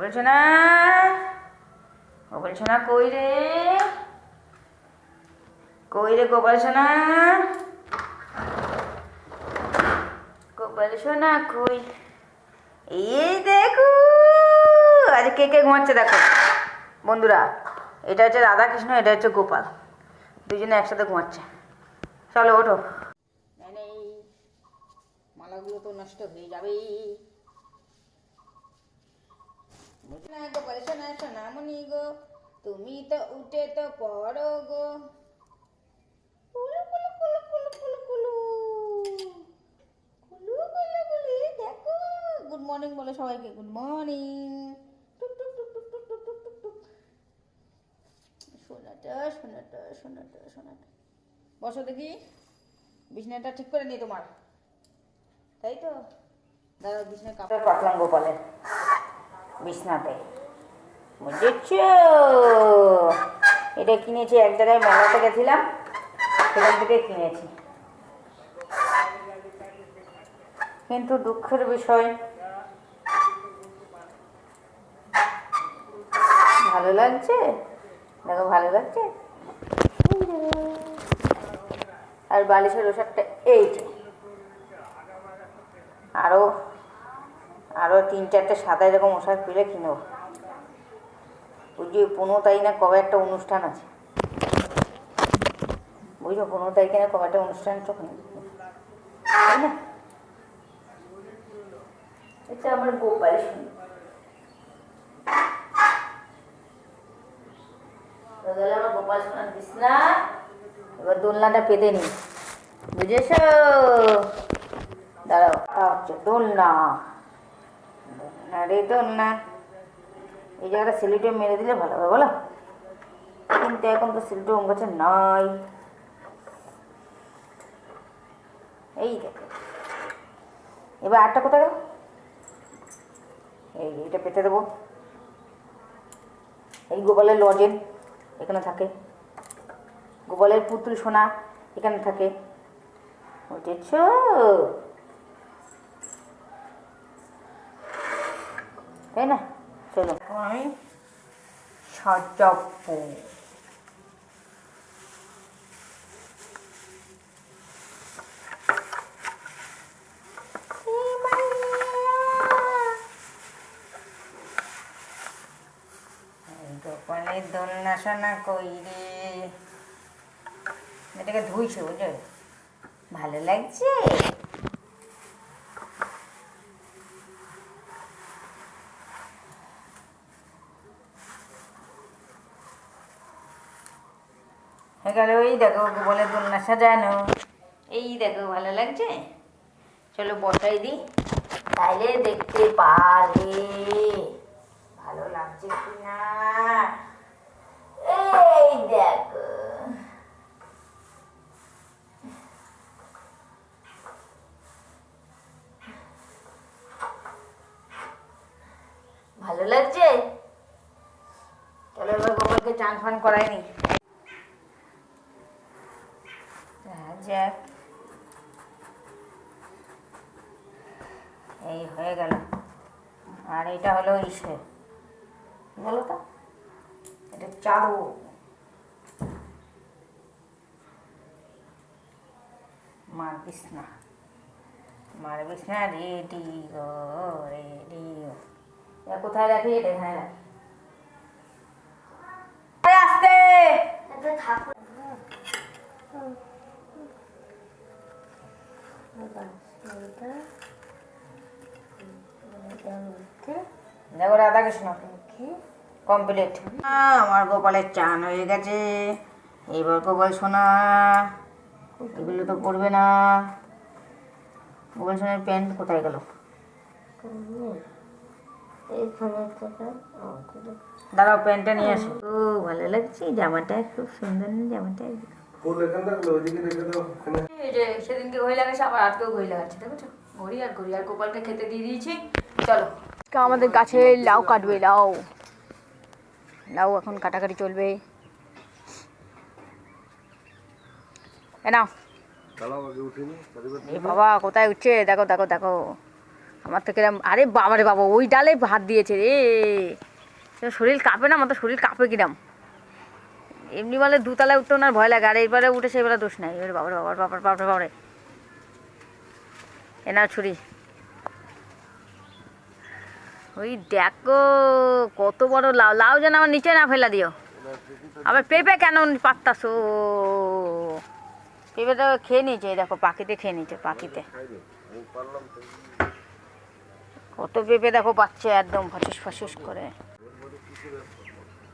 গোপাল সোনা, গোপাল সোনা কই রে, কই রে গোপাল সোনা, গোপাল সোনা কই? এই দেখো আজ কে কে ঘুমাচ্ছে দেখো বন্ধুরা। এটা হচ্ছে রাধাকৃষ্ণ, এটা হচ্ছে গোপাল, দুজনে একসাথে ঘুমাচ্ছে। চলো ওঠো। নেই, মালাগুলো তো নষ্ট হয়ে যাবে। গোপাল সোনা সোনামণি গো, তুমি তো উঠে তো পড়ো গো। কুলু কুলু কুলু কুলু কুলু কুলু কুলু কুলু কুলু। দেখো গুড মর্নিং বলো সবাইকে, গুড মর্নিং। টুক টুক টুক টুক টুক টুক টুক টুক টুক। সোনাটা সোনাটা সোনাটা সোনাটা। বসো দেখি, বিছানাটা ঠিক করে নি তোমার, তাই তো? দাঁড়াও, বিছানায় কাপড় পাতলাম গোপালের বিছনাতে, বুঝেছ? এটা কিনেছি এক জায়গায়, মেলাতে গেছিলাম, সেখান থেকে কিনেছি। কিন্তু দুঃখের বিষয়, ভালো লাগছে দেখো, ভালো লাগছে। আর বালিশের ওষুধটা এই যে, আরও আরও 3-4টে সাদা এরকম ওষুধ পেলে কিনবো। বুঝি 15 তারিখ না কবে একটা অনুষ্ঠান আছে, বুঝলো? 15 তারিখে না কবে একটা অনুষ্ঠান তখন, তাই না? এটা আমার গোপাল সোনা। আমার গোপাল সোনার বিছনা। এবার দোলনাটা পেতে নি, বুঝেছ? দাঁড়াও, হচ্ছে দোলনা, রে দোলনা। এই জায়গাটা সিলিটে মেরে দিলে ভালো হবে বলো, কিন্তু এখন তো সিলিটে ওর কাছে নাই। এই দেখো, এবার আটটা কোথায় গেল? এই এটা পেতে দেবো। এই গোপালের লজেন এখানে থাকে, গোপালের পুতুল সোনা এখানে থাকে, বুঝেছ? তাই না? চলো আমি সাজাবো। গোপালের দোলনা সোনা কই রে? এটাকে ধুইছে, বুঝলে? ভালো লাগছে? হয়ে গেল। এই দেখো গোপালের দোলনা সাজানো, এই দেখো ভালো লাগছে। চলো বসাই দিই, তাইলে দেখতে পারে ভালো লাগছে কিনা। এই দেখো, ভালো লাগছে। চলো এবার গোপালকে চান ফান করায়নি, যাক। এই হয়ে গেল। আর এটা হলো ইসে, কি বলো তো, এটা চাদর। মার বিছনা, মার বিছনা রেডি গো, রেডি। কোথায় রাখি? এটা এখানে রাখি। আসতে দেখো রাধাকৃষ্ণ কমপ্লিট। আমার গোপালের চান হয়ে গেছে। এইবার গোপাল সোনা এগুলো তো পড়বে না। গোপাল সোনার প্যান্ট কোথায় গেল? দাঁড়াও, প্যান্টটা নিয়ে আসো। ও ভালো লাগছে জামাটা, খুব সুন্দর জামাটা। সেদিনকে ঘড়ি লাগাচ্ছে, আবার আজকেও ঘড়ি লাগাচ্ছে, দেখেছো? ঘড়ি আর ঘড়ি। আর গোপালকে খেতে দিয়ে দিয়েছি। চলো আমাদের গাছে লাউ কাটবে, লাউ লাউ এখন কাটাকাটি চলবে। নাও, এই বাবা কোথায় উঠছে, দেখো দেখো দেখো, আমার তো কিরম, আরে বাবা রে বাবা, ওই ডালে ভাত দিয়েছে রে। শরীর কাঁপে না, আমার তো শরীর কাঁপে কিরাম। এমনি বলে দুতলায় উঠতে ওনার ভয় লাগে, আর এইবারে উঠে সেবারে দোষ নাই। এবারে বাবার বাবার বাবার বাবার বাবারে এনার ছুরি। ওই দেখো কত বড় লাউ, লাউ যেন আমার নিচে না ফেলা দিও। আবার পেঁপে কেন পাত্তাছো? পেঁপেটা খেয়ে নিয়েছে, দেখো পাখিতে খেয়ে নিয়েছে, পাখিতে কত পেঁপে দেখো পাচ্ছে একদম ফাঁসুস ফাঁসুস করে।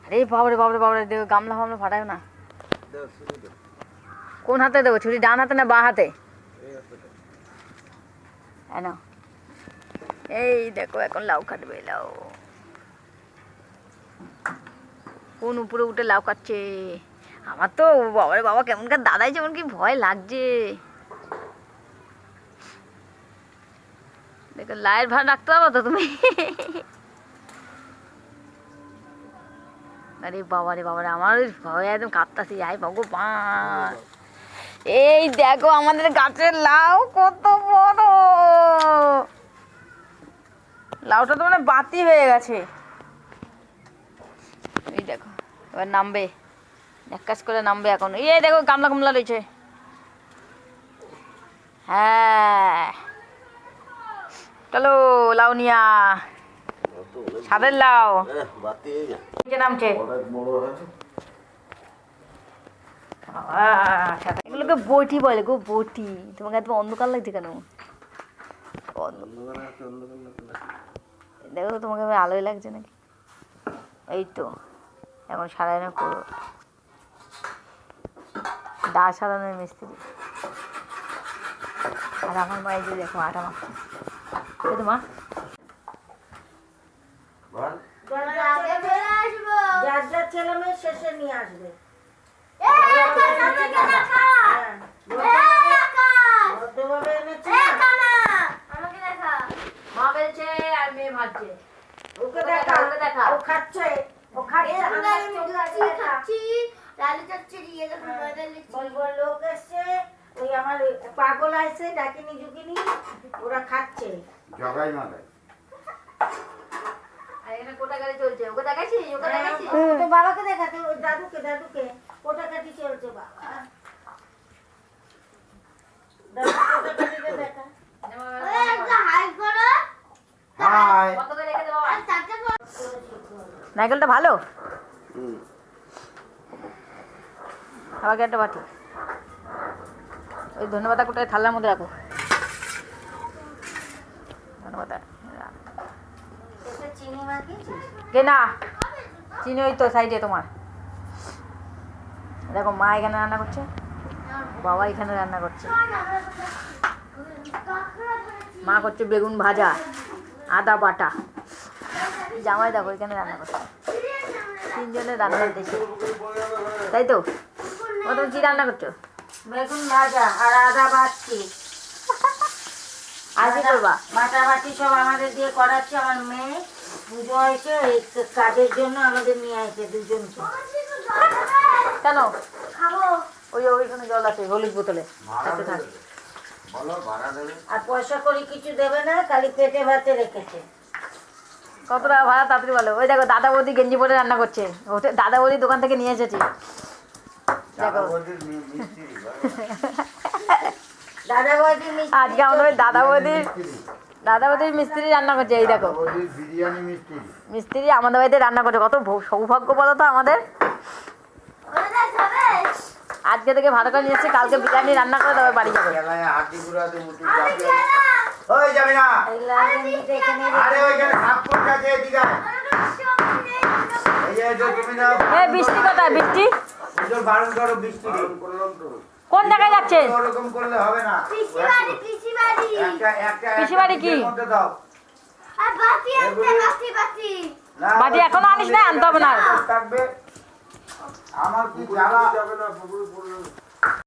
আরে বাবরে বাবরে বাবরে, দেখো গামলা ফামলা ফাটায় না। কোন হাতে দেবো ছুরি, ডান হাতে না বাঁ হাতে? এই দেখো এখন লাউ কাটবে, লাউ কোন উপরে উঠে লাউ কাটছে। আমার তো বাবারে বাবা কেমনকার দাদাই, যেমন কি ভয় লাগছে। দেখো লাইয়ের ভার রাখতে পারবো তো তুমি? আরে বাবারে বাবারে, আমার ভয় একদম কাঁপতাছি। আয় ভগবান, এই দেখো আমাদের গাছের লাউ কত বড়। লাউটা তো মানে বাতি হয়ে গেছে। এই দেখো এবার নামবে, এক কাজ করে নামবে এখন। এই দেখো গামলা গামলা রয়েছে। হ্যাঁ চলো লাউ নিয়া, সাদের লাউ নিচে নামছে। এগুলোকে বটি বলে গো, বটি। তোমাকে এত অন্ধকার লাগছে কেন? দেখো তোমাকে আলোয় লাগছে নাকি? এই তো এখন সারাই না করো, দা সারানোর মিস্ত্রি। আর আমার মায়ের যে দেখো আটা মাখছে। তোমা ছেলে মেয়ে শেষে নিয়ে আসবে। মা বলছে আর মেয়ে ভাবছে, ওকে দেখা ওকে দেখা, ও খাচ্ছে ও খাচ্ছে। লোক এসছে, ওই আমার পাগল আছে ডাকিনি জুকিনি, ওরা খাচ্ছে জগাই মাগাই। আর এখানে কোটা গাড়ি চলছে, ওকে দেখাচ্ছি, ওকে দেখাচ্ছি তো বাবাকে দেখাতে, ওই দাদুকে দাদুকে কোটা গাড়ি চলছে বাবা। নাইকেলটা ভালো, আমাকে একটা বাটি। ওই ধন্যবাদ কোটায় থালার মধ্যে রাখো। ধন্যবাদ কে না চিনি, ওই তো সাইডে তোমার। দেখো মা এখানে রান্না করছে, বাবা এখানে রান্না করছে। মা করছে বেগুন ভাজা, আদা বাটা। জামাই দেখো এখানে রান্না করছে। তিনজনের রান্না দেখে, তাই তো? ও তুমি কি রান্না করছো? বেগুন ভাজা আর আদা বাটছি। আর কি করবা? বাটা বাটি সব আমাদের দিয়ে করাচ্ছে। আমার মেয়ে পুজো হয়েছে, এই কাজের জন্য আমাদের নিয়ে আসে দুজনকে। কেন খাবো? ওই ওইখানে জল আছে হলুদ বোতলে, সাথে থাকে। আর পয়সা করে কিছু দেবে না, খালি পেটে ভাতে রেখেছে। কত টাকা ভাড়া তাড়াতাড়ি বলো। ওই দেখো দাদা বৌদি গেঞ্জি পরে রান্না করছে, দাদা বৌদি দোকান থেকে নিয়ে এসেছি। দেখো দাদা বৌদি আজকে আমাদের দাদা বৌদির মিস্ত্রি রান্না করছে। এই দেখো মিস্ত্রি আমাদের বাড়িতে রান্না করছে। কত সৌভাগ্য বলো তো আমাদের। আজকে থেকে ভালো করে নিয়ে এসেছি, কালকে বিরিয়ানি রান্না করে তবে বাড়ি যাবে। বৃষ্টি কোথায়? বৃষ্টি কোন জায়গায় যাচ্ছে? পিসি বাড়ি কি? বাটি এখনো আনিস না? আনতে হবে না। আমার কি জ্বালা যাবে না।